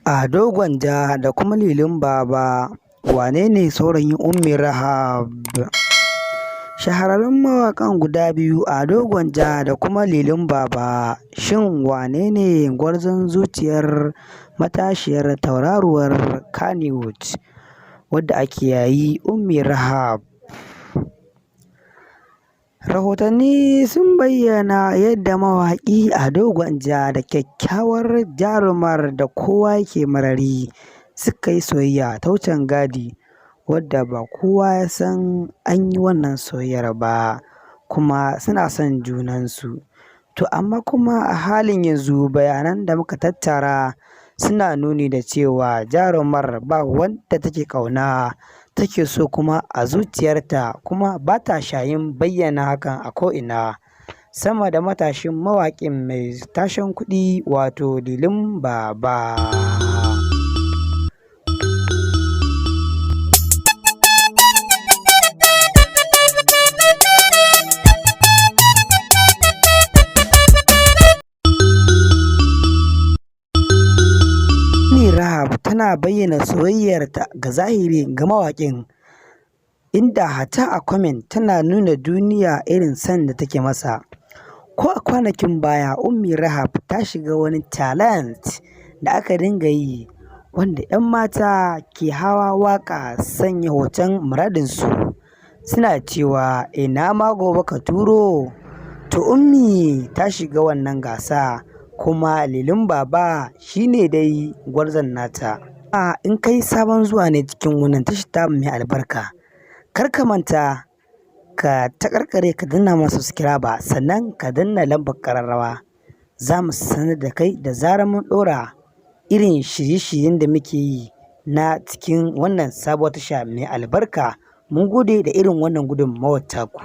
Ado Gwanja da kuma Lilin Baba, wane ne saurayin Ummi Rahab? Shahararrun mawaƙan guda biyu Ado Gwanja da kuma Lilin Baba, shin wane ne gwarzon zuciyar matashiyar tauraruwar Kannywood wadda ake yayi Ummi Rahab? Rahotanni sun bayyana yadda mawaƙi Ado Gwanja da kyakkyawar jarumar da kowa ke marari suka yi soyayya ta wucin gadi, wadda ba kowa ya san an yi wannan soyayyar ba, kuma suna son junansu. To amma kuma a halin yanzu bayanan da muka tattara suna nuni da cewa jarumar ba wanda take ƙauna take so kuma a zuciyarta, kuma ba ta shayin bayyana hakan a ko'ina, sama da matashin mawaƙin mai tashen kuɗi wato Lilin Baba. Rahab tana bayyana soyayyarta ga zahiri ga mawaƙin, inda hata a comment tana nuna duniya irin son da take masa. Ko a kwanakin baya Ummi Rahab ta shiga wani challenge da aka dinga yi, wanda 'yan mata ke hawa waƙa sanya hoton muradinsu suna cewa ina ma gobe ka turo. To Ummi ta shiga wannan gasa, kuma Lilin Baba shine dai gwarzon nata. In kai sabon zuwa ne cikin wannan tashi ta mai albarka, kar ka manta ka taƙarƙare ka danna mana subscribe, sannan ka danna lambar ƙararrawa. Za mu sanar da kai da zarar mun ɗora irin shirye-shiryen da muke yi na cikin wannan sabuwar tasha mai albarka. Mun gode da irin wannan gudunmawar taku.